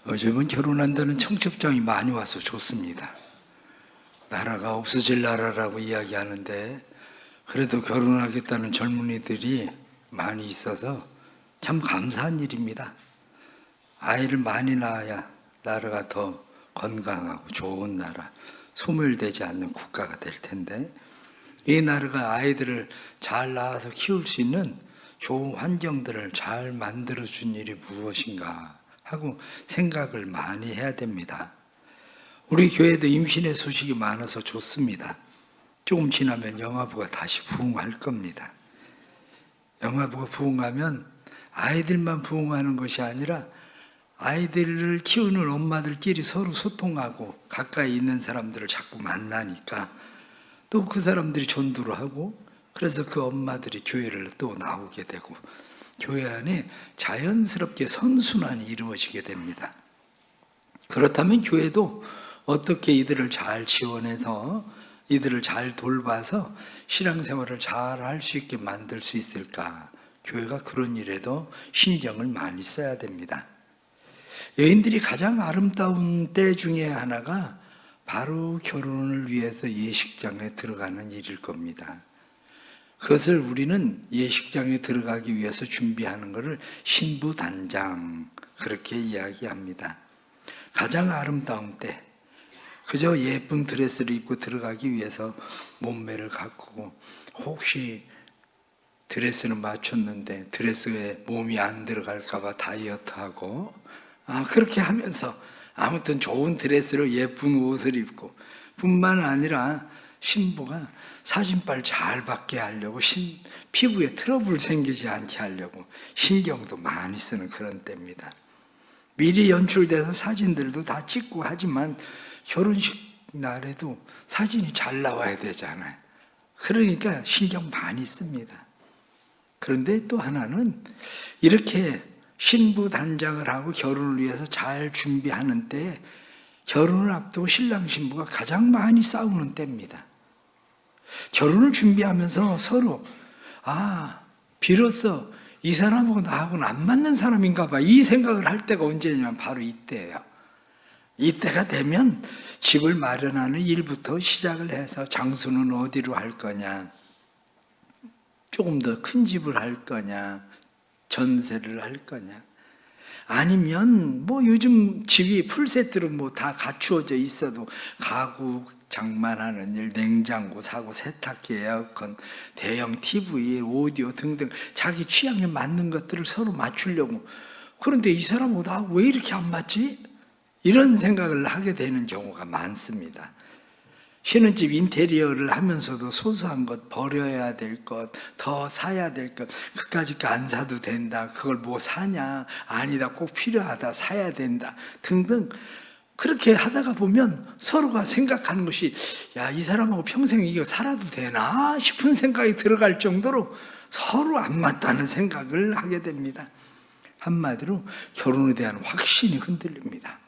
요즘은 결혼한다는 청첩장이 많이 와서 좋습니다. 나라가 없어질 나라라고 이야기하는데 그래도 결혼하겠다는 젊은이들이 많이 있어서 참 감사한 일입니다. 아이를 많이 낳아야 나라가 더 건강하고 좋은 나라, 소멸되지 않는 국가가 될 텐데 이 나라가 아이들을 잘 낳아서 키울 수 있는 좋은 환경들을 잘 만들어준 일이 무엇인가 하고 생각을 많이 해야 됩니다. 우리 교회도 임신의 소식이 많아서 좋습니다. 조금 지나면 영아부가 다시 부흥할 겁니다. 영아부가 부흥하면 아이들만 부흥하는 것이 아니라 아이들을 키우는 엄마들끼리 서로 소통하고 가까이 있는 사람들을 자꾸 만나니까 또 그 사람들이 전도를 하고 그래서 그 엄마들이 교회를 또 나오게 되고 교회 안에 자연스럽게 선순환이 이루어지게 됩니다. 그렇다면 교회도 어떻게 이들을 잘 지원해서 이들을 잘 돌봐서 신앙생활을 잘 할 수 있게 만들 수 있을까? 교회가 그런 일에도 신경을 많이 써야 됩니다. 여인들이 가장 아름다운 때 중에 하나가 바로 결혼을 위해서 예식장에 들어가는 일일 겁니다. 그것을 우리는 예식장에 들어가기 위해서 준비하는 것을 신부단장 그렇게 이야기합니다. 가장 아름다운 때 그저 예쁜 드레스를 입고 들어가기 위해서 몸매를 가꾸고 혹시 드레스는 맞췄는데 드레스에 몸이 안 들어갈까 봐 다이어트하고 그렇게 하면서 아무튼 좋은 드레스를 예쁜 옷을 입고 뿐만 아니라 신부가 사진빨 잘 받게 하려고 피부에 트러블 생기지 않게 하려고 신경도 많이 쓰는 그런 때입니다. 미리 연출돼서 사진들도 다 찍고 하지만 결혼식 날에도 사진이 잘 나와야 되잖아요. 그러니까 신경 많이 씁니다. 그런데 또 하나는 이렇게 신부 단장을 하고 결혼을 위해서 잘 준비하는 때 결혼을 앞두고 신랑 신부가 가장 많이 싸우는 때입니다. 결혼을 준비하면서 서로 비로소 이 사람하고 나하고는 안 맞는 사람인가 봐 이 생각을 할 때가 언제냐면 바로 이때예요. 이때가 되면 집을 마련하는 일부터 시작을 해서 장소는 어디로 할 거냐, 조금 더 큰 집을 할 거냐, 전세를 할 거냐, 아니면 요즘 집이 풀세트로 다 갖추어져 있어도 가구 장만하는 일, 냉장고 사고, 세탁기, 에어컨, 대형 TV, 오디오 등등 자기 취향에 맞는 것들을 서로 맞추려고. 그런데 이 사람하고 나하고 왜 이렇게 안 맞지? 이런 생각을 하게 되는 경우가 많습니다. 신혼집 인테리어를 하면서도 소소한 것, 버려야 될 것, 더 사야 될 것, 그까짓 거 안 사도 된다, 그걸 뭐 사냐, 아니다, 꼭 필요하다, 사야 된다 등등 그렇게 하다가 보면 서로가 생각하는 것이 이 사람하고 평생 이거 살아도 되나 싶은 생각이 들어갈 정도로 서로 안 맞다는 생각을 하게 됩니다. 한마디로 결혼에 대한 확신이 흔들립니다.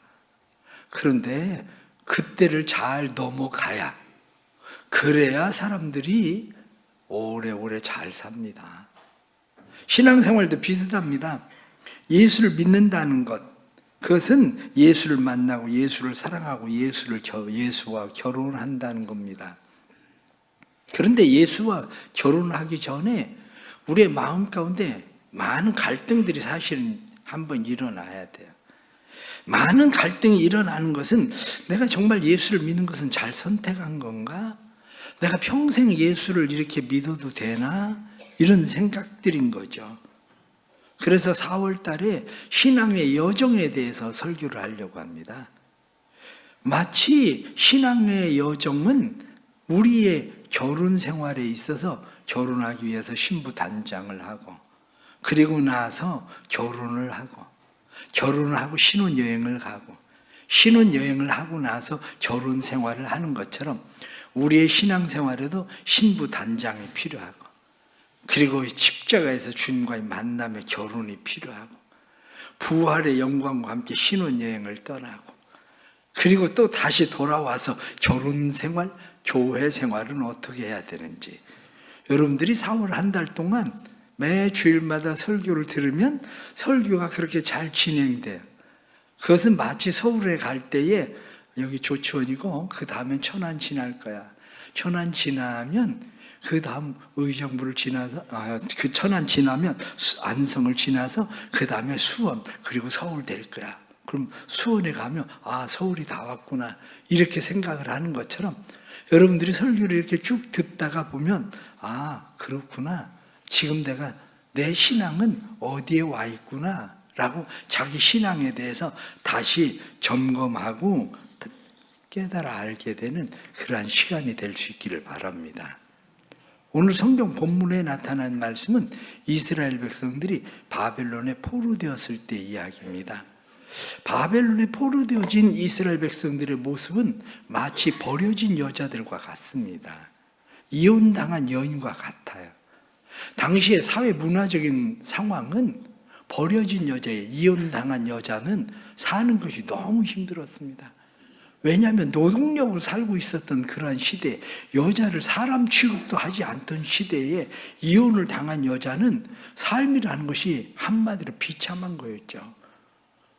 그런데 그때를 잘 넘어가야, 그래야 사람들이 오래오래 잘 삽니다. 신앙생활도 비슷합니다. 예수를 믿는다는 것, 그것은 예수를 만나고 예수를 사랑하고 예수와 결혼한다는 겁니다. 그런데 예수와 결혼하기 전에 우리의 마음 가운데 많은 갈등들이 사실은 한번 일어나야 돼요. 많은 갈등이 일어나는 것은 내가 정말 예수를 믿는 것은 잘 선택한 건가? 내가 평생 예수를 이렇게 믿어도 되나? 이런 생각들인 거죠. 그래서 4월 달에 신앙의 여정에 대해서 설교를 하려고 합니다. 마치 신앙의 여정은 우리의 결혼 생활에 있어서 결혼하기 위해서 신부 단장을 하고 그리고 나서 결혼을 하고 결혼을 하고 신혼여행을 가고 신혼여행을 하고 나서 결혼 생활을 하는 것처럼 우리의 신앙생활에도 신부 단장이 필요하고 그리고 십자가에서 주님과의 만남의 결혼이 필요하고 부활의 영광과 함께 신혼여행을 떠나고 그리고 또 다시 돌아와서 결혼 생활, 교회 생활은 어떻게 해야 되는지 여러분들이 4월 한 달 동안 매 주일마다 설교를 들으면 설교가 그렇게 잘 진행돼요. 그것은 마치 서울에 갈 때에 여기 조치원이고 그 다음엔 천안 지날 거야. 천안 지나면 그 다음 의정부를 지나서 그 천안 지나면 안성을 지나서 그 다음에 수원 그리고 서울 될 거야. 그럼 수원에 가면 서울이 다 왔구나 이렇게 생각을 하는 것처럼 여러분들이 설교를 이렇게 쭉 듣다가 보면 그렇구나. 지금 내가 내 신앙은 어디에 와 있구나 라고 자기 신앙에 대해서 다시 점검하고 깨달아 알게 되는 그러한 시간이 될 수 있기를 바랍니다. 오늘 성경 본문에 나타난 말씀은 이스라엘 백성들이 바벨론에 포로되었을 때 이야기입니다. 바벨론에 포로되어진 이스라엘 백성들의 모습은 마치 버려진 여자들과 같습니다. 이혼당한 여인과 같아요. 당시의 사회 문화적인 상황은 버려진 여자에 이혼당한 여자는 사는 것이 너무 힘들었습니다. 왜냐하면 노동력으로 살고 있었던 그러한 시대, 여자를 사람 취급도 하지 않던 시대에 이혼을 당한 여자는 삶이라는 것이 한마디로 비참한 거였죠.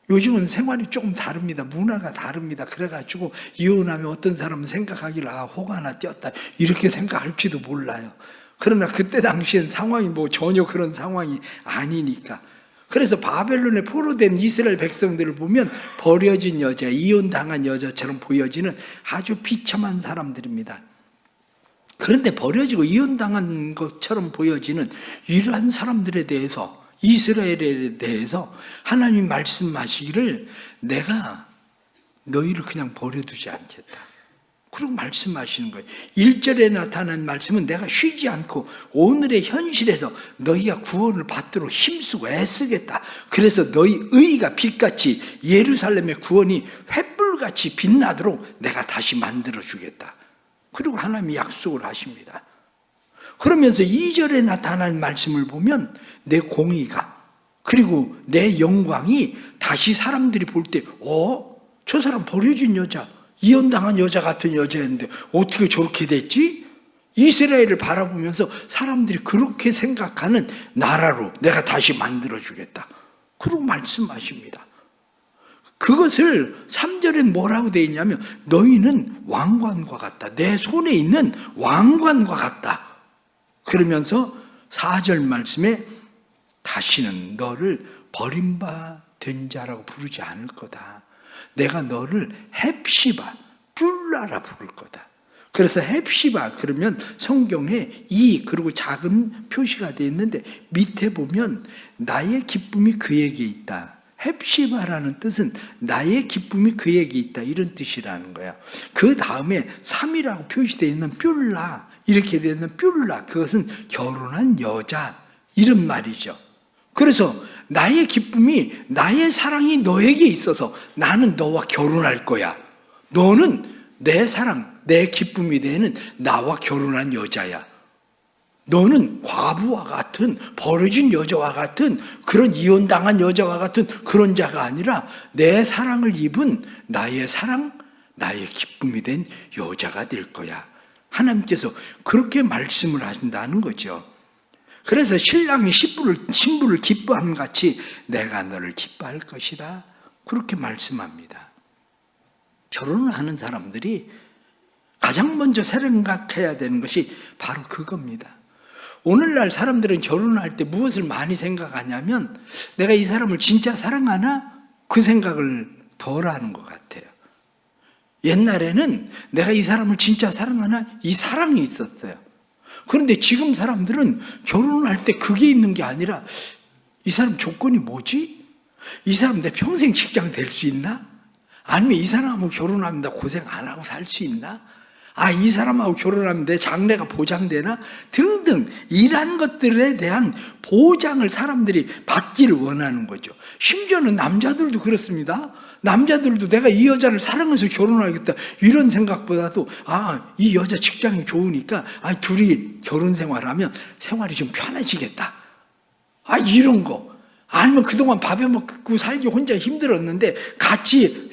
요즘은 생활이 조금 다릅니다. 문화가 다릅니다. 그래가지고 이혼하면 어떤 사람은 생각하기를 호가 하나 띄었다 이렇게 생각할지도 몰라요. 그러나 그때 당시엔 상황이 전혀 그런 상황이 아니니까. 그래서 바벨론에 포로된 이스라엘 백성들을 보면 버려진 여자, 이혼당한 여자처럼 보여지는 아주 비참한 사람들입니다. 그런데 버려지고 이혼당한 것처럼 보여지는 이러한 사람들에 대해서, 이스라엘에 대해서 하나님이 말씀하시기를 내가 너희를 그냥 버려두지 않겠다. 그리고 말씀하시는 거예요. 1절에 나타난 말씀은 내가 쉬지 않고 오늘의 현실에서 너희가 구원을 받도록 힘쓰고 애쓰겠다. 그래서 너희 의가 빛같이 예루살렘의 구원이 횃불같이 빛나도록 내가 다시 만들어주겠다. 그리고 하나님이 약속을 하십니다. 그러면서 2절에 나타난 말씀을 보면 내 공의가 그리고 내 영광이 다시 사람들이 볼 때 저 사람 버려진 여자, 이혼당한 여자 같은 여자였는데 어떻게 저렇게 됐지? 이스라엘을 바라보면서 사람들이 그렇게 생각하는 나라로 내가 다시 만들어주겠다. 그러고 말씀하십니다. 그것을 3절엔 뭐라고 되어 있냐면 너희는 왕관과 같다. 내 손에 있는 왕관과 같다. 그러면서 4절 말씀에 다시는 너를 버림받은 자라고 부르지 않을 거다. 내가 너를 헵시바, 뿔라라 부를 거다. 그래서 헵시바 그러면 성경에 그리고 작은 표시가 되어 있는데 밑에 보면 나의 기쁨이 그에게 있다. 헵시바라는 뜻은 나의 기쁨이 그에게 있다 이런 뜻이라는 거예요. 그 다음에 3이라고 표시되어 있는 뿔라 이렇게 되어 있는 뿔라 그것은 결혼한 여자 이런 말이죠. 그래서 나의 기쁨이 나의 사랑이 너에게 있어서 나는 너와 결혼할 거야. 너는 내 사랑 내 기쁨이 되는 나와 결혼한 여자야. 너는 과부와 같은 버려진 여자와 같은 그런 이혼당한 여자와 같은 그런 자가 아니라 내 사랑을 입은 나의 사랑 나의 기쁨이 된 여자가 될 거야. 하나님께서 그렇게 말씀을 하신다는 거죠. 그래서 신랑이 신부를 기뻐함 같이 내가 너를 기뻐할 것이다. 그렇게 말씀합니다. 결혼을 하는 사람들이 가장 먼저 생각해야 되는 것이 바로 그겁니다. 오늘날 사람들은 결혼을 할 때 무엇을 많이 생각하냐면 내가 이 사람을 진짜 사랑하나? 그 생각을 덜 하는 것 같아요. 옛날에는 내가 이 사람을 진짜 사랑하나? 이 사랑이 있었어요. 그런데 지금 사람들은 결혼을 할 때 그게 있는 게 아니라 이 사람 조건이 뭐지? 이 사람 내 평생 직장 될 수 있나? 아니면 이 사람하고 결혼하면 나 고생 안 하고 살 수 있나? 이 사람하고 결혼하면 내 장래가 보장되나? 등등 이러한 것들에 대한 보장을 사람들이 받기를 원하는 거죠. 심지어는 남자들도 그렇습니다. 남자들도 내가 이 여자를 사랑해서 결혼하겠다 이런 생각보다도 이 여자 직장이 좋으니까 둘이 결혼 생활하면 생활이 좀 편해지겠다 이런 거. 아니면 그동안 밥해 먹고 살기 혼자 힘들었는데 같이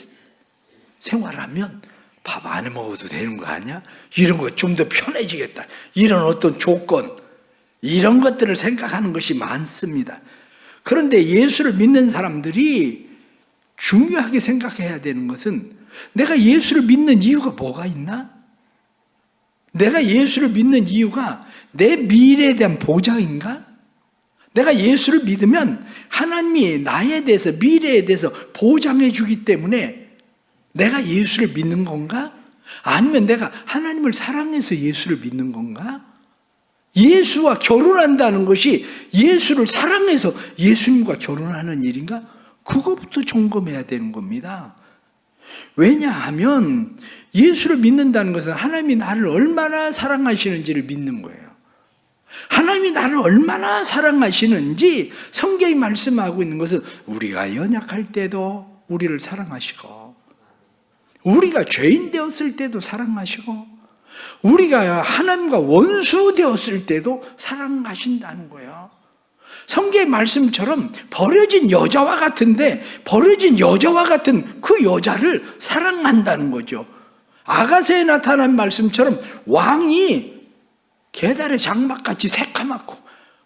생활하면 밥 안 해 먹어도 되는 거 아니야? 이런 거 좀 더 편해지겠다 이런 어떤 조건 이런 것들을 생각하는 것이 많습니다. 그런데 예수를 믿는 사람들이 중요하게 생각해야 되는 것은 내가 예수를 믿는 이유가 뭐가 있나? 내가 예수를 믿는 이유가 내 미래에 대한 보장인가? 내가 예수를 믿으면 하나님이 나에 대해서, 미래에 대해서 보장해 주기 때문에 내가 예수를 믿는 건가? 아니면 내가 하나님을 사랑해서 예수를 믿는 건가? 예수와 결혼한다는 것이 예수를 사랑해서 예수님과 결혼하는 일인가? 그것부터 점검해야 되는 겁니다. 왜냐하면 예수를 믿는다는 것은 하나님이 나를 얼마나 사랑하시는지를 믿는 거예요. 하나님이 나를 얼마나 사랑하시는지 성경이 말씀하고 있는 것은 우리가 연약할 때도 우리를 사랑하시고, 우리가 죄인 되었을 때도 사랑하시고, 우리가 하나님과 원수 되었을 때도 사랑하신다는 거예요. 성경의 말씀처럼 버려진 여자와 같은데, 버려진 여자와 같은 그 여자를 사랑한다는 거죠. 아가서에 나타난 말씀처럼 왕이 계달의 장막같이 새카맣고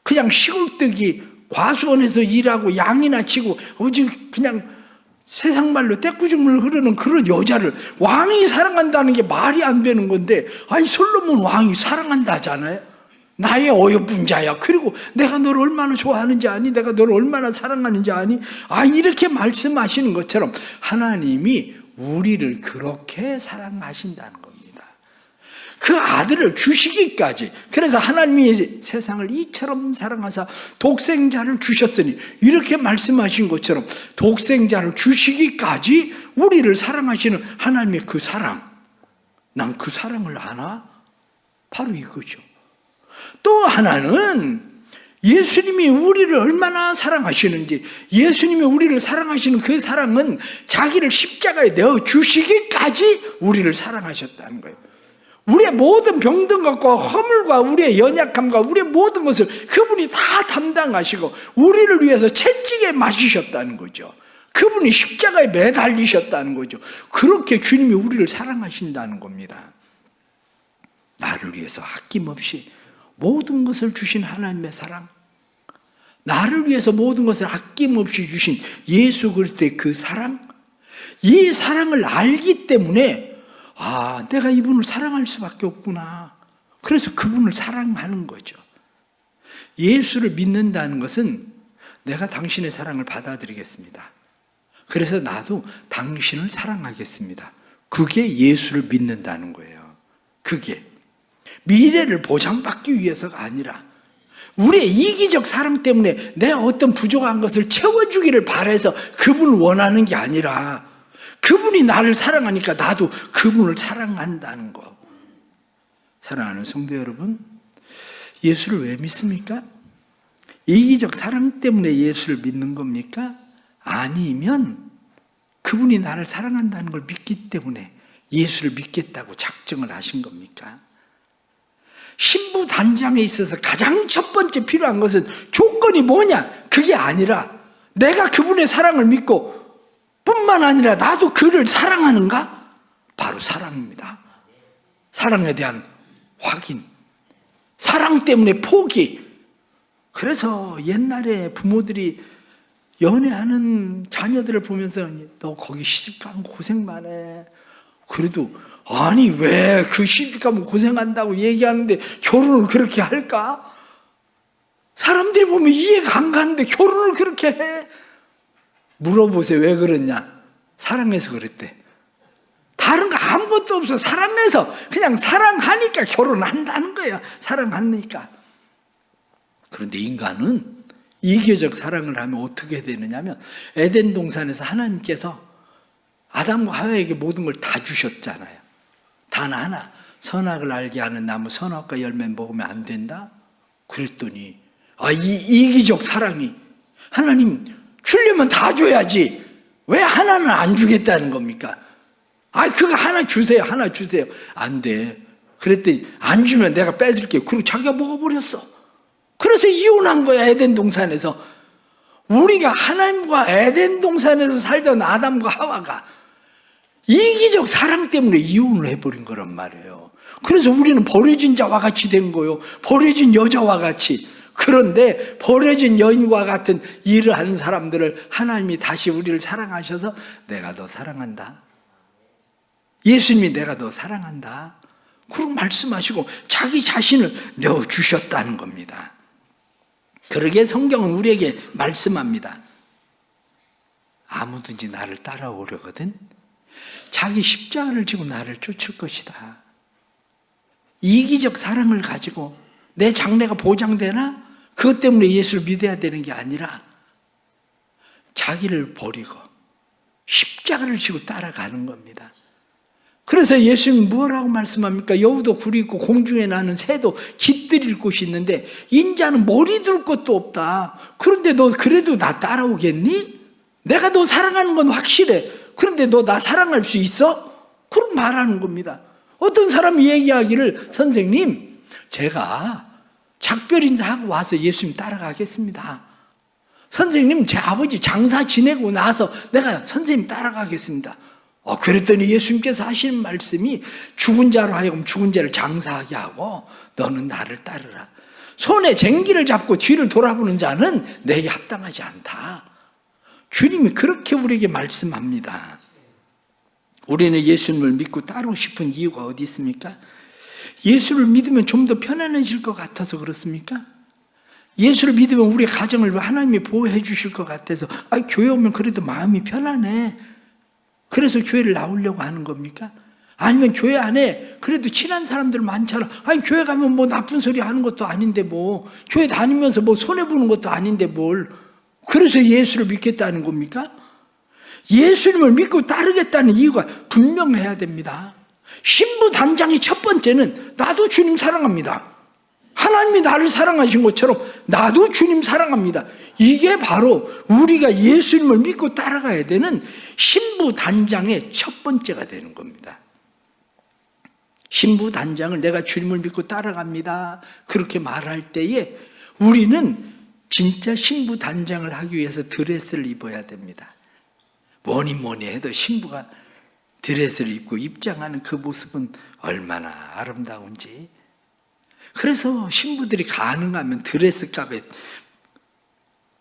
그냥 시골뜨기 과수원에서 일하고 양이나 치고 오직 그냥 세상 말로 떼꾸중물 흐르는 그런 여자를 왕이 사랑한다는 게 말이 안 되는 건데, 아니 솔로몬 왕이 사랑한다잖아요. 나의 어여쁜 자야. 그리고 내가 너를 얼마나 좋아하는지 아니? 내가 너를 얼마나 사랑하는지 아니? 이렇게 말씀하시는 것처럼 하나님이 우리를 그렇게 사랑하신다는 겁니다. 그 아들을 주시기까지. 그래서 하나님이 세상을 이처럼 사랑하사 독생자를 주셨으니, 이렇게 말씀하신 것처럼 독생자를 주시기까지 우리를 사랑하시는 하나님의 그 사랑, 난 그 사랑을 아나? 바로 이거죠. 또 하나는 예수님이 우리를 얼마나 사랑하시는지, 예수님이 우리를 사랑하시는 그 사랑은 자기를 십자가에 내어 주시기까지 우리를 사랑하셨다는 거예요. 우리의 모든 병든 것과 허물과 우리의 연약함과 우리의 모든 것을 그분이 다 담당하시고 우리를 위해서 채찍에 맞으셨다는 거죠. 그분이 십자가에 매달리셨다는 거죠. 그렇게 주님이 우리를 사랑하신다는 겁니다. 나를 위해서 아낌없이 모든 것을 주신 하나님의 사랑, 나를 위해서 모든 것을 아낌없이 주신 예수 그리스도의 그 사랑, 이 사랑을 알기 때문에 내가 이분을 사랑할 수밖에 없구나. 그래서 그분을 사랑하는 거죠. 예수를 믿는다는 것은 내가 당신의 사랑을 받아들이겠습니다. 그래서 나도 당신을 사랑하겠습니다. 그게 예수를 믿는다는 거예요. 그게 미래를 보장받기 위해서가 아니라 우리의 이기적 사랑 때문에 내 어떤 부족한 것을 채워주기를 바라서 그분을 원하는 게 아니라 그분이 나를 사랑하니까 나도 그분을 사랑한다는 거. 사랑하는 성도 여러분, 예수를 왜 믿습니까? 이기적 사랑 때문에 예수를 믿는 겁니까? 아니면 그분이 나를 사랑한다는 걸 믿기 때문에 예수를 믿겠다고 작정을 하신 겁니까? 신부 단장에 있어서 가장 첫 번째 필요한 것은 조건이 뭐냐? 그게 아니라 내가 그분의 사랑을 믿고 뿐만 아니라 나도 그를 사랑하는가? 바로 사랑입니다. 사랑에 대한 확인, 사랑 때문에 포기. 그래서 옛날에 부모들이 연애하는 자녀들을 보면서 너 거기 시집가면 고생만 해. 그래도 아니 왜 그 시집가면 고생한다고 얘기하는데 결혼을 그렇게 할까? 사람들이 보면 이해가 안 가는데 결혼을 그렇게 해? 물어보세요. 왜 그랬냐? 사랑해서 그랬대. 다른 거 아무것도 없어. 사랑해서, 그냥 사랑하니까 결혼한다는 거야. 사랑하니까. 그런데 인간은 이기적 사랑을 하면 어떻게 되느냐면, 에덴 동산에서 하나님께서 아담과 하와에게 모든 걸 다 주셨잖아요. 단 하나, 선악을 알게 하는 나무 선악과 열매 먹으면 안 된다? 그랬더니 이 이기적 사랑이, 하나님 주려면 다 줘야지 왜 하나는 안 주겠다는 겁니까? 그거 하나 주세요. 하나 주세요. 안 돼. 그랬더니 안 주면 내가 뺏을게요. 그리고 자기가 먹어버렸어. 그래서 이혼한 거야. 에덴 동산에서. 우리가 하나님과 에덴 동산에서 살던 아담과 하와가 이기적 사랑 때문에 이혼을 해버린 거란 말이에요. 그래서 우리는 버려진 자와 같이 된 거예요. 버려진 여자와 같이. 그런데 버려진 여인과 같은 일을 한 사람들을 하나님이 다시 우리를 사랑하셔서 내가 너 사랑한다. 예수님이 내가 너 사랑한다. 그렇게 말씀하시고 자기 자신을 내어주셨다는 겁니다. 그러게 성경은 우리에게 말씀합니다. 아무든지 나를 따라오려거든 자기 십자가를 지고 나를 쫓을 것이다. 이기적 사랑을 가지고 내 장래가 보장되나? 그것 때문에 예수를 믿어야 되는 게 아니라 자기를 버리고 십자가를 지고 따라가는 겁니다. 그래서 예수님은 뭐라고 말씀합니까? 여우도 굴이 있고 공중에 나는 새도 깃들일 곳이 있는데 인자는 머리 둘 것도 없다. 그런데 너 그래도 나 따라오겠니? 내가 너 사랑하는 건 확실해. 그런데 너 나 사랑할 수 있어? 그럼 말하는 겁니다. 어떤 사람이 얘기하기를 선생님 제가 작별 인사하고 와서 예수님 따라가겠습니다. 선생님 제 아버지 장사 지내고 나서 내가 선생님 따라가겠습니다. 그랬더니 예수님께서 하시는 말씀이 죽은 자로 하여금 죽은 자를 장사하게 하고 너는 나를 따르라. 손에 쟁기를 잡고 뒤를 돌아보는 자는 내게 합당하지 않다. 주님이 그렇게 우리에게 말씀합니다. 우리는 예수님을 믿고 따르고 싶은 이유가 어디 있습니까? 예수를 믿으면 좀 더 편안해질 것 같아서 그렇습니까? 예수를 믿으면 우리 가정을 하나님이 보호해 주실 것 같아서 교회 오면 그래도 마음이 편안해. 그래서 교회를 나오려고 하는 겁니까? 아니면 교회 안에 그래도 친한 사람들 많잖아. 교회 가면 뭐 나쁜 소리 하는 것도 아닌데 뭐 교회 다니면서 뭐 손해보는 것도 아닌데 뭘 그래서 예수를 믿겠다는 겁니까? 예수님을 믿고 따르겠다는 이유가 분명해야 됩니다. 신부 단장의 첫 번째는 나도 주님 사랑합니다. 하나님이 나를 사랑하신 것처럼 나도 주님 사랑합니다. 이게 바로 우리가 예수님을 믿고 따라가야 되는 신부 단장의 첫 번째가 되는 겁니다. 신부 단장을 내가 주님을 믿고 따라갑니다. 그렇게 말할 때에 우리는 진짜 신부 단장을 하기 위해서 드레스를 입어야 됩니다. 뭐니 해도 신부가 드레스를 입고 입장하는 그 모습은 얼마나 아름다운지. 그래서 신부들이 가능하면 드레스 값에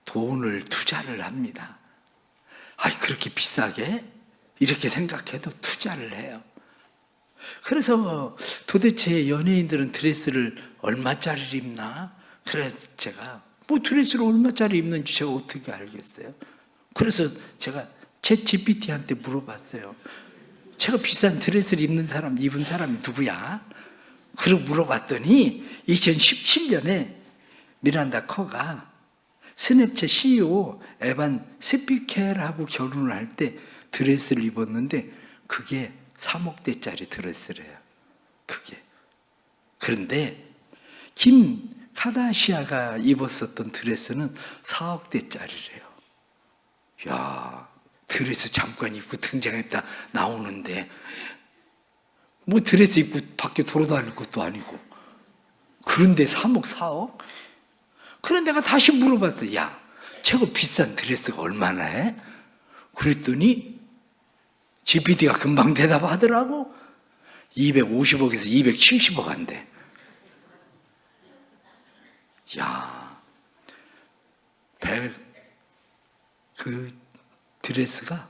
돈을 투자를 합니다. 그렇게 비싸게? 이렇게 생각해도 투자를 해요. 그래서 도대체 연예인들은 드레스를 얼마짜리를 입나? 그래서 제가 드레스를 얼마짜리 입는지 제가 어떻게 알겠어요? 그래서 제가 챗GPT한테 물어봤어요. 제가 비싼 드레스를 입은 사람이 누구야? 그러고 물어봤더니 2017년에 미란다 커가 스냅챗 CEO 에반 스피켈하고 결혼을 할 때 드레스를 입었는데 그게 3억대짜리 드레스래요. 그게. 그런데 김 카다시아가 입었었던 드레스는 4억대짜리래요. 야, 드레스 잠깐 입고 등장했다 나오는데 뭐 드레스 입고 밖에 돌아다닐 것도 아니고 그런데 3억 4억? 그런데 내가 다시 물어봤어. 야, 저거 비싼 드레스가 얼마나 해? 그랬더니 GPT가 금방 대답하더라고. 250억에서 270억 한대. 야, 그 드레스가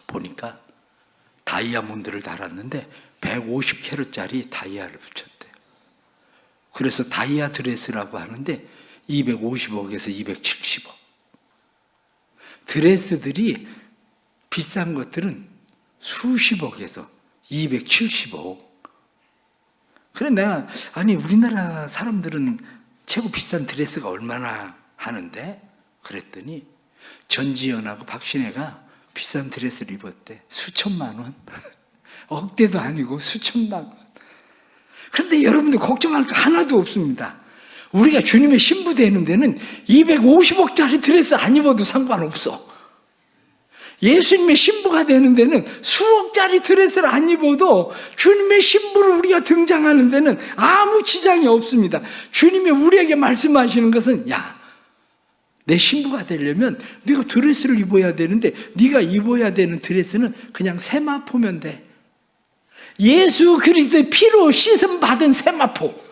보니까 다이아몬드를 달았는데 150캐럿짜리 다이아를 붙였대요. 그래서 다이아 드레스라고 하는데 250억에서 270억. 드레스들이 비싼 것들은 수십억에서 270억. 그래 내가 우리나라 사람들은 최고 비싼 드레스가 얼마나 하는데? 그랬더니 전지현하고 박신혜가 비싼 드레스를 입었대. 수천만 원. 억대도 아니고 수천만 원. 그런데 여러분들 걱정할 거 하나도 없습니다. 우리가 주님의 신부 되는 데는 250억짜리 드레스 안 입어도 상관없어. 예수님의 신부가 되는 데는 수억짜리 드레스를 안 입어도 주님의 신부로 우리가 등장하는 데는 아무 지장이 없습니다. 주님이 우리에게 말씀하시는 것은 내 신부가 되려면 네가 드레스를 입어야 되는데 네가 입어야 되는 드레스는 그냥 세마포면 돼. 예수 그리스도의 피로 씻음 받은 세마포.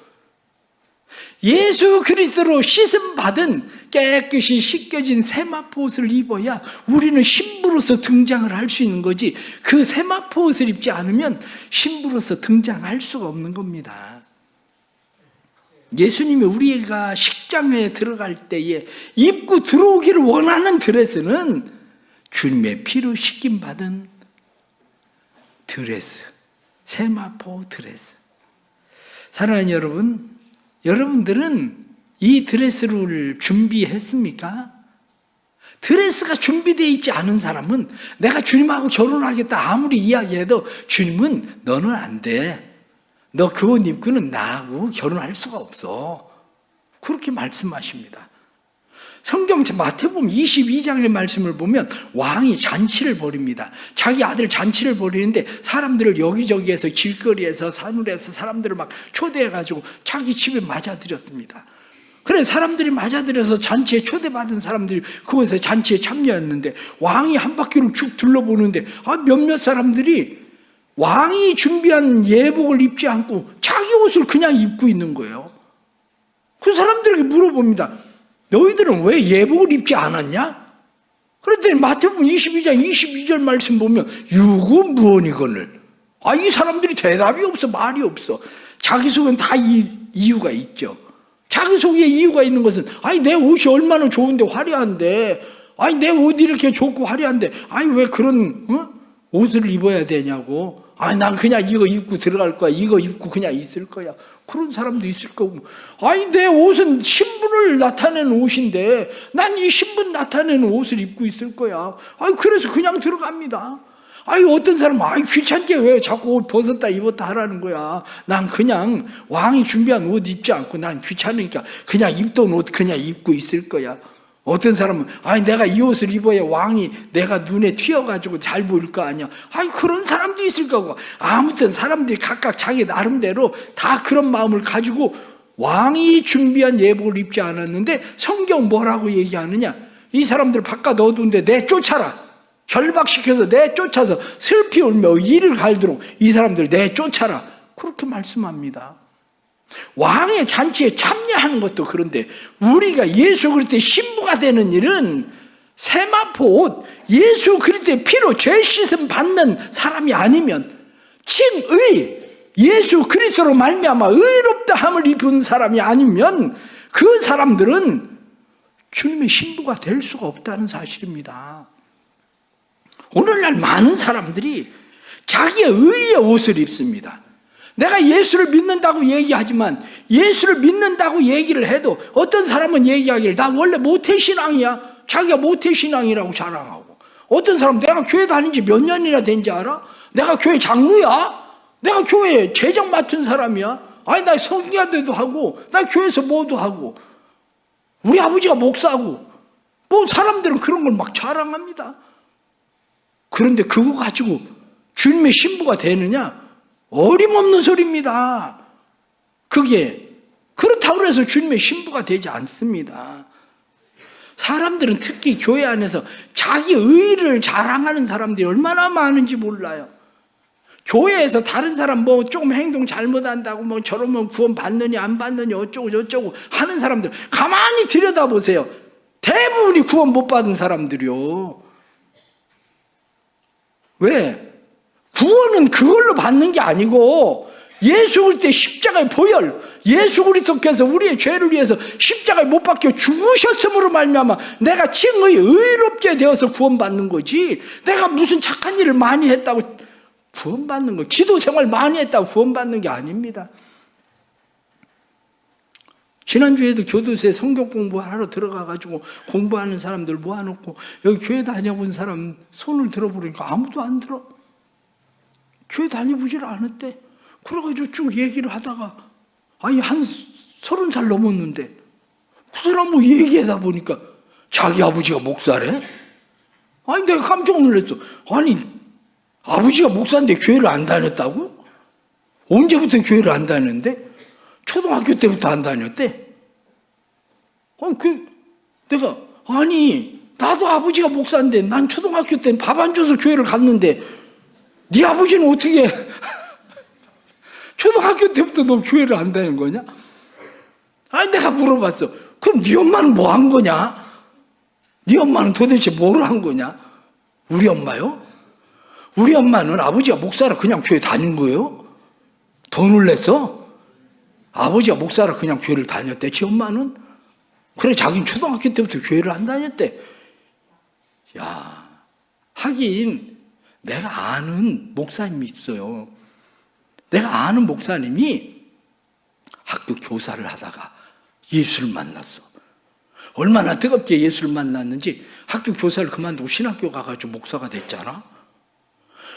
예수 그리스도로 씻음 받은 깨끗이 씻겨진 세마포 옷을 입어야 우리는 신부로서 등장을 할 수 있는 거지, 그 세마포 옷을 입지 않으면 신부로서 등장할 수가 없는 겁니다. 예수님이 우리가 식장에 들어갈 때에 입고 들어오기를 원하는 드레스는 주님의 피로 씻김 받은 드레스, 세마포 드레스. 사랑하는 여러분, 여러분들은 이 드레스를 준비했습니까? 드레스가 준비되어 있지 않은 사람은 내가 주님하고 결혼하겠다 아무리 이야기해도 주님은 너는 안 돼. 너 그 옷 입고는 나하고 결혼할 수가 없어. 그렇게 말씀하십니다. 성경 마태복음 22장의 말씀을 보면 왕이 잔치를 벌입니다. 자기 아들 잔치를 벌이는데 사람들을 여기저기에서 길거리에서 사물에서 사람들을 막 초대해가지고 자기 집에 맞아들였습니다. 그래 사람들이 맞아들여서 잔치에 초대받은 사람들이 그곳에 잔치에 참여했는데 왕이 한 바퀴를 쭉 둘러보는데 몇몇 사람들이 왕이 준비한 예복을 입지 않고 자기 옷을 그냥 입고 있는 거예요. 그 사람들에게 물어봅니다. 너희들은 왜 예복을 입지 않았냐? 그런데 마태복음 22장 22절 말씀 보면 유구무원이거늘. 이 사람들이 대답이 없어, 말이 없어. 자기 속엔 다 이유가 있죠. 자기 속에 이유가 있는 것은 내 옷이 얼마나 좋은데 화려한데, 내 옷이 이렇게 좋고 화려한데 왜 그런 옷을 입어야 되냐고. 난 그냥 이거 입고 들어갈 거야. 이거 입고 그냥 있을 거야. 그런 사람도 있을 거고. 내 옷은 신분을 나타내는 옷인데 난 이 신분 나타내는 옷을 입고 있을 거야. 그래서 그냥 들어갑니다. 어떤 사람은 귀찮게 왜 자꾸 옷 벗었다 입었다 하라는 거야. 난 그냥 왕이 준비한 옷 입지 않고 난 귀찮으니까 그냥 입던 옷 그냥 입고 있을 거야. 어떤 사람은 내가 이 옷을 입어야 왕이 내가 눈에 튀어가지고 잘 보일 거 아니야. 그런 사람도 있을 거고. 아무튼 사람들이 각각 자기 나름대로 다 그런 마음을 가지고 왕이 준비한 예복을 입지 않았는데 성경 뭐라고 얘기하느냐. 이 사람들 바깥 어두운데 내쫓아라. 결박시켜서 내쫓아서 슬피 울며 이를 갈도록 이 사람들 내쫓아라. 그렇게 말씀합니다. 왕의 잔치에 참여하는 것도 그런데 우리가 예수 그리스도의 신부가 되는 일은 세마포 옷, 예수 그리스도의 피로 죄 씻음 받는 사람이 아니면 칭의, 예수 그리스도로 말미암아 의롭다 함을 입은 사람이 아니면 그 사람들은 주님의 신부가 될 수가 없다는 사실입니다. 오늘날 많은 사람들이 자기의 의의 옷을 입습니다. 내가 예수를 믿는다고 얘기하지만 예수를 믿는다고 얘기를 해도 어떤 사람은 얘기하기를 나 원래 모태신앙이야. 자기가 모태신앙이라고 자랑하고. 어떤 사람은 내가 교회 다닌 지 몇 년이나 된지 알아? 내가 교회 장로야. 내가 교회 재정 맡은 사람이야. 나 성가대도 하고 나 교회에서 뭐도 하고 우리 아버지가 목사고 사람들은 그런 걸 막 자랑합니다. 그런데 그거 가지고 주님의 신부가 되느냐? 어림없는 소리입니다. 그게 그렇다고 해서 주님의 신부가 되지 않습니다. 사람들은 특히 교회 안에서 자기 의를 자랑하는 사람들이 얼마나 많은지 몰라요. 교회에서 다른 사람 조금 행동 잘못한다고 저러면 구원 받느니 안 받느니 어쩌고 저쩌고 하는 사람들 가만히 들여다보세요. 대부분이 구원 못 받은 사람들이요. 왜? 구원은 그걸로 받는 게 아니고 예수 그리스도의 십자가의 보혈, 예수 그리스도께서 우리의 죄를 위해서 십자가에 못 박혀 죽으셨음으로 말미암아 내가 칭의 의롭게 되어서 구원받는 거지. 내가 무슨 착한 일을 많이 했다고 구원받는 거, 기도 생활 많이 했다고 구원받는 게 아닙니다. 지난주에도 교도소에 성경 공부하러 들어가가지고 공부하는 사람들 모아놓고 여기 교회 다녀본 사람 손을 들어보니까 아무도 안 들어. 교회 다녀보질 않았대. 그래가지고 쭉 얘기를 하다가 한 30살 넘었는데 그 사람 얘기하다 보니까 자기 아버지가 목사래? 내가 깜짝 놀랐어. 아버지가 목사인데 교회를 안 다녔다고? 언제부터 교회를 안 다녔는데? 초등학교 때부터 안 다녔대. 내가 나도 아버지가 목사인데 난 초등학교 때 밥 안 줘서 교회를 갔는데 네 아버지는 어떻게 초등학교 때부터 너 교회를 안 다닌 거냐? 아니 내가 물어봤어. 그럼 네 엄마는 뭐 한 거냐? 네 엄마는 도대체 뭘 한 거냐? 우리 엄마요? 우리 엄마는 아버지가 목사라 그냥 교회 다닌 거예요? 돈을 냈어? 아버지가 목사라 그냥 교회를 다녔대. 지 엄마는? 그래 자기는 초등학교 때부터 교회를 안 다녔대. 야, 하긴 내가 아는 목사님이 있어요. 내가 아는 목사님이 학교 교사를 하다가 예수를 만났어. 얼마나 뜨겁게 예수를 만났는지 학교 교사를 그만두고 신학교 가가지고 목사가 됐잖아.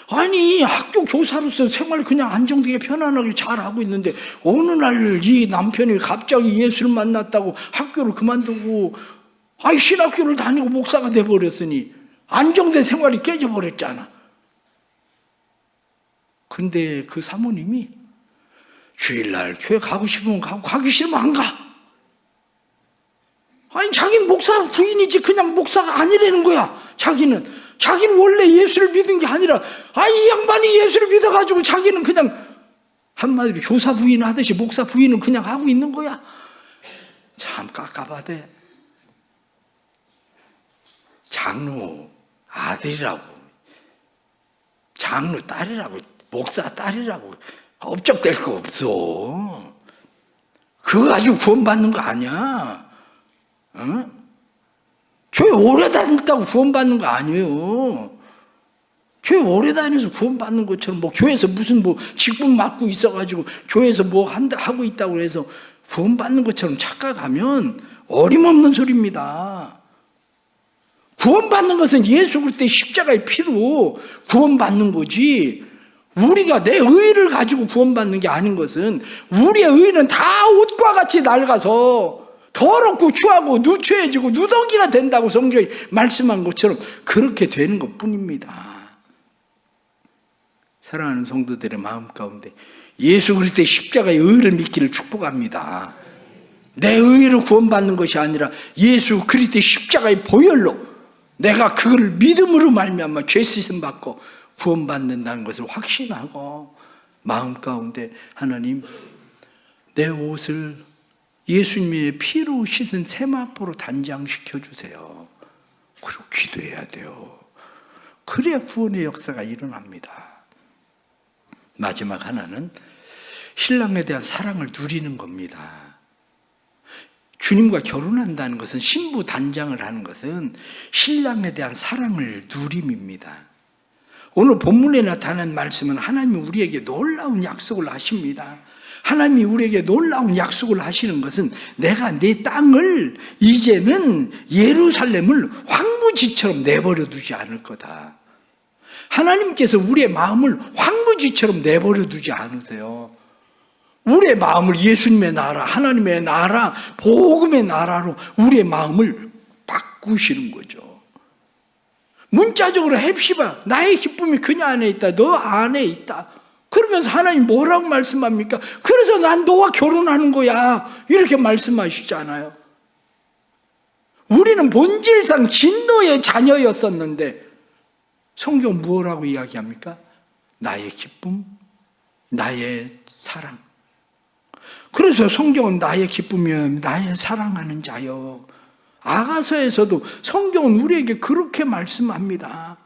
아니 학교 교사로서 생활 그냥 안정되게 편안하게 잘하고 있는데 어느 날 이 남편이 갑자기 예수를 만났다고 학교를 그만두고 신학교를 다니고 목사가 돼버렸으니 안정된 생활이 깨져버렸잖아. 근데 그 사모님이 주일날 교회 가고 싶으면 가고 가기 싫으면 안 가. 아니 자기는 목사 부인이지 그냥 목사가 아니라는 거야. 자기는 원래 예수를 믿은 게 아니라 이 양반이 예수를 믿어가지고 자기는 그냥 한마디로 교사 부인 하듯이 목사 부인을 그냥 하고 있는 거야. 참 깝깝하대. 장로 아들이라고 장로 딸이라고 목사 딸이라고 업적될 거 없어. 그거 가지고 구원받는 거 아니야. 어? 교회 오래 다녔다고 구원받는 거 아니에요. 교회 오래 다녀서 구원받는 것처럼 교회에서 무슨 직분 맡고 있어가지고 교회에서 하고 있다고 해서 구원받는 것처럼 착각하면 어림없는 소리입니다. 구원받는 것은 예수 그리스도의 십자가의 피로 구원받는 거지, 우리가 내 의를 가지고 구원받는 게 아닌 것은 우리의 의는 다 옷과 같이 낡아서 더럽고 추하고 누추해지고 누더기가 된다고 성경이 말씀한 것처럼 그렇게 되는 것뿐입니다. 사랑하는 성도들의 마음 가운데 예수 그리스도의 십자가의 의를 믿기를 축복합니다. 내 의로 구원받는 것이 아니라 예수 그리스도의 십자가의 보혈로 내가 그걸 믿음으로 말미암아 죄 씻음 받고 구원받는다는 것을 확신하고 마음 가운데 하나님 내 옷을 예수님의 피로 씻은 세마포로 단장시켜 주세요. 그리고 기도해야 돼요. 그래야 구원의 역사가 일어납니다. 마지막 하나는 신랑에 대한 사랑을 누리는 겁니다. 주님과 결혼한다는 것은, 신부 단장을 하는 것은 신랑에 대한 사랑을 누림입니다. 오늘 본문에 나타난 말씀은 하나님이 우리에게 놀라운 약속을 하십니다. 하나님이 우리에게 놀라운 약속을 하시는 것은 내가 내 땅을 이제는 예루살렘을 황무지처럼 내버려 두지 않을 거다. 하나님께서 우리의 마음을 황무지처럼 내버려 두지 않으세요. 우리의 마음을 예수님의 나라, 하나님의 나라, 복음의 나라로 우리의 마음을 바꾸시는 거죠. 문자적으로 헵시바, 나의 기쁨이 그녀 안에 있다, 너 안에 있다. 그러면서 하나님 뭐라고 말씀합니까? 그래서 난 너와 결혼하는 거야, 이렇게 말씀하시잖아요. 우리는 본질상 진노의 자녀였었는데 성경 무엇라고 이야기합니까? 나의 기쁨, 나의 사랑. 그래서 성경은 나의 기쁨이여 나의 사랑하는 자여. 아가서에서도 성경은 우리에게 그렇게 말씀합니다.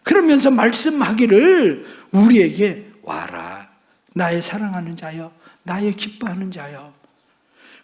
그러면서 말씀하기를 우리에게 와라, 나의 사랑하는 자여, 나의 기뻐하는 자여.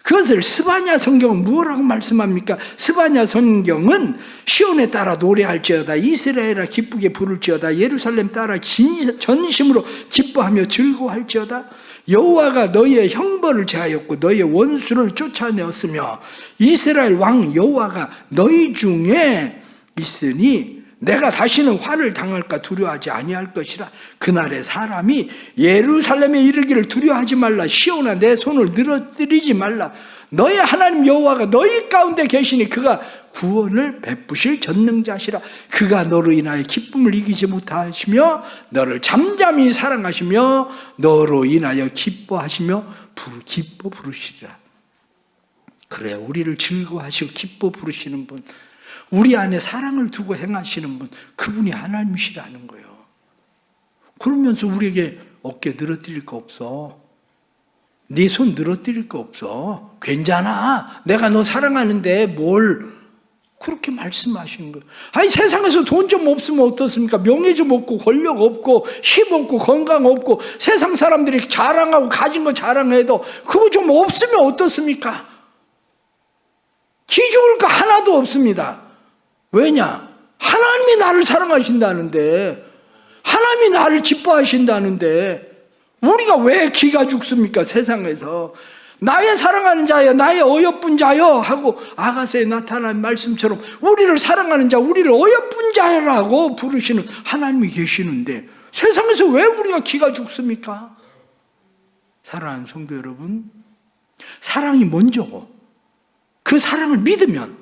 그것을 스바냐 성경은 무엇라고 말씀합니까? 스바냐 성경은 시온에 따라 노래할지어다, 이스라엘아 기쁘게 부를지어다, 예루살렘 따라 전심으로 기뻐하며 즐거워할지어다. 여호와가 너희의 형벌을 제하였고 너희의 원수를 쫓아내었으며 이스라엘 왕 여호와가 너희 중에 있으니 내가 다시는 화를 당할까 두려워하지 아니할 것이라. 그날에 사람이 예루살렘에 이르기를 두려워하지 말라, 시온아 내 손을 늘어뜨리지 말라. 너희 하나님 여호와가 너희 가운데 계시니 그가 구원을 베푸실 전능자시라. 그가 너로 인하여 기쁨을 이기지 못하시며 너를 잠잠히 사랑하시며 너로 인하여 기뻐하시며 기뻐 부르시리라. 그래, 우리를 즐거워하시고 기뻐 부르시는 분, 우리 안에 사랑을 두고 행하시는 분, 그분이 하나님이시라는 거예요. 그러면서 우리에게 어깨 늘어뜨릴 거 없어. 네 손 늘어뜨릴 거 없어. 괜찮아. 내가 너 사랑하는데 뭘 그렇게 말씀하시는 거예요. 아니 세상에서 돈 좀 없으면 어떻습니까? 명예 좀 없고 권력 없고 힘 없고 건강 없고 세상 사람들이 자랑하고 가진 거 자랑해도 그거 좀 없으면 어떻습니까? 기죽을 거 하나도 없습니다. 왜냐? 하나님이 나를 사랑하신다는데, 하나님이 나를 기뻐하신다는데 우리가 왜 기가 죽습니까? 세상에서 나의 사랑하는 자여, 나의 어여쁜 자여 하고 아가서에 나타난 말씀처럼 우리를 사랑하는 자, 우리를 어여쁜 자라고 부르시는 하나님이 계시는데 세상에서 왜 우리가 기가 죽습니까? 사랑하는 성도 여러분, 사랑이 먼저고 그 사랑을 믿으면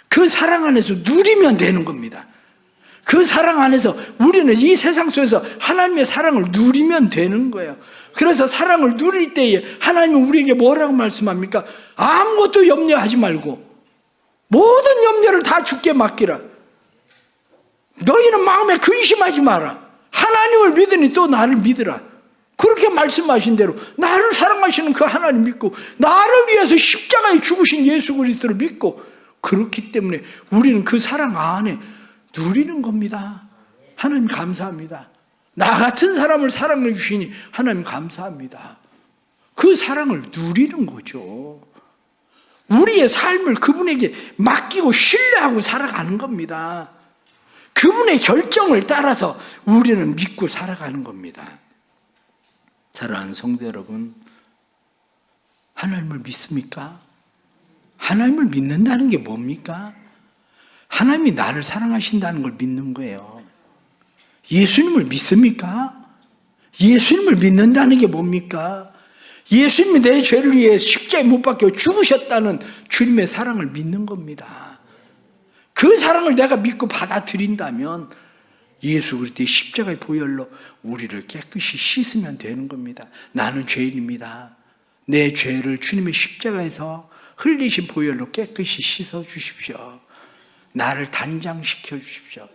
그 사랑 안에서 누리면 되는 겁니다. 그 사랑 안에서 우리는 이 세상 속에서 하나님의 사랑을 누리면 되는 거예요. 그래서 사랑을 누릴 때에 하나님은 우리에게 뭐라고 말씀합니까? 아무것도 염려하지 말고 모든 염려를 다 주께 맡기라. 너희는 마음에 근심하지 마라. 하나님을 믿으니 또 나를 믿으라. 그렇게 말씀하신 대로 나를 사랑하시는 그 하나님 믿고 나를 위해서 십자가에 죽으신 예수 그리스도를 믿고 그렇기 때문에 우리는 그 사랑 안에 누리는 겁니다. 하나님 감사합니다. 나 같은 사람을 사랑해 주시니 하나님 감사합니다. 그 사랑을 누리는 거죠. 우리의 삶을 그분에게 맡기고 신뢰하고 살아가는 겁니다. 그분의 결정을 따라서 우리는 믿고 살아가는 겁니다. 사랑하는 성도 여러분, 하나님을 믿습니까? 하나님을 믿는다는 게 뭡니까? 하나님이 나를 사랑하신다는 걸 믿는 거예요. 예수님을 믿습니까? 예수님을 믿는다는 게 뭡니까? 예수님이 내 죄를 위해 십자가에 못 박혀 죽으셨다는 주님의 사랑을 믿는 겁니다. 그 사랑을 내가 믿고 받아들인다면 예수 그리스도의 십자가의 보혈로 우리를 깨끗이 씻으면 되는 겁니다. 나는 죄인입니다. 내 죄를 주님의 십자가에서 흘리신 보혈로 깨끗이 씻어 주십시오. 나를 단장시켜 주십시오.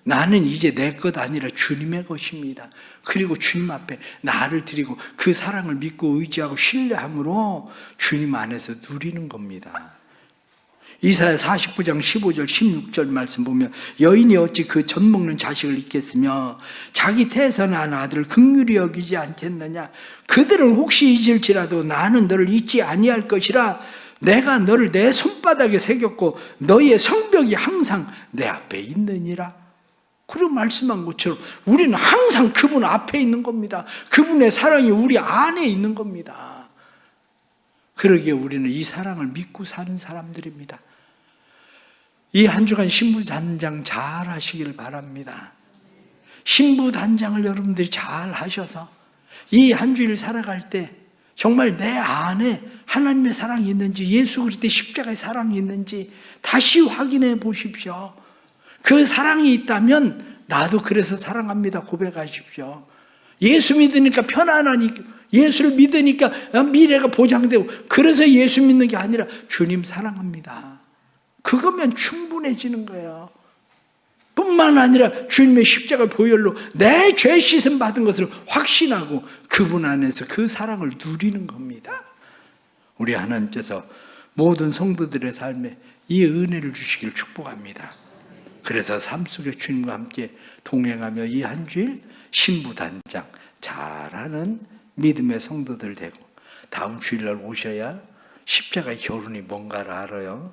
나는 이제 내 것 아니라 주님의 것입니다. 그리고 주님 앞에 나를 드리고 그 사랑을 믿고 의지하고 신뢰함으로 주님 안에서 누리는 겁니다. 이사야 49장 15절 16절 말씀 보면 여인이 어찌 그 젖 먹는 자식을 잊겠으며 자기 태에서 난 아들을 긍휼히 여기지 않겠느냐. 그들은 혹시 잊을지라도 나는 너를 잊지 아니할 것이라. 내가 너를 내 손바닥에 새겼고 너희의 성벽이 항상 내 앞에 있느니라. 그런 말씀한 것처럼 우리는 항상 그분 앞에 있는 겁니다. 그분의 사랑이 우리 안에 있는 겁니다. 그러기에 우리는 이 사랑을 믿고 사는 사람들입니다. 이 한 주간 신부단장 잘 하시길 바랍니다. 신부단장을 여러분들이 잘 하셔서 이 한 주일 살아갈 때 정말 내 안에 하나님의 사랑이 있는지 예수 그리스도의 십자가의 사랑이 있는지 다시 확인해 보십시오. 그 사랑이 있다면 나도 그래서 사랑합니다 고백하십시오. 예수 믿으니까 편안하니까, 예수를 믿으니까 미래가 보장되고 그래서 예수 믿는 게 아니라 주님 사랑합니다. 그거면 충분해지는 거예요. 뿐만 아니라 주님의 십자가 보혈로 내 죄 씻음 받은 것을 확신하고 그분 안에서 그 사랑을 누리는 겁니다. 우리 하나님께서 모든 성도들의 삶에 이 은혜를 주시길 축복합니다. 그래서 삶 속에 주님과 함께 동행하며 이 한 주일 신부단장 잘하는 믿음의 성도들 되고 다음 주일날 오셔야 십자가의 결혼이 뭔가를 알아요.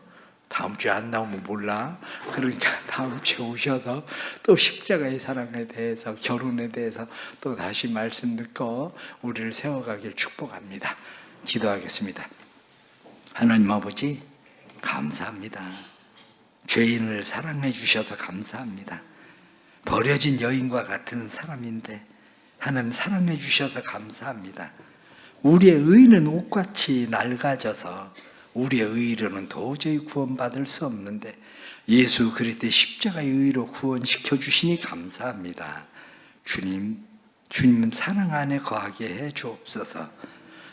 다음 주에 안 나오면 몰라. 그러니까 다음 주에 오셔서 또 십자가의 사랑에 대해서 결혼에 대해서 또 다시 말씀 듣고 우리를 세워가길 축복합니다. 기도하겠습니다. 하나님 아버지 감사합니다. 죄인을 사랑해 주셔서 감사합니다. 버려진 여인과 같은 사람인데 하나님 사랑해 주셔서 감사합니다. 우리의 의는 옷같이 낡아져서 우리의 의로는 도저히 구원받을 수 없는데 예수 그리스도의 십자가의 의로 구원시켜 주시니 감사합니다. 주님 사랑 안에 거하게 해 주옵소서.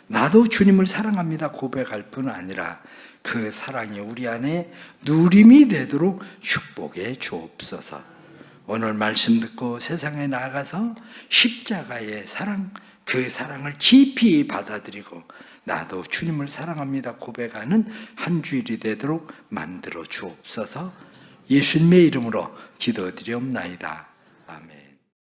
나도 주님을 사랑합니다 고백할 뿐 아니라 그 사랑이 우리 안에 누림이 되도록 축복해 주옵소서. 오늘 말씀 듣고 세상에 나가서 십자가의 사랑 그 사랑을 깊이 받아들이고 나도 주님을 사랑합니다 고백하는 한 주일이 되도록 만들어 주옵소서. 예수님의 이름으로 기도드리옵나이다. 아멘.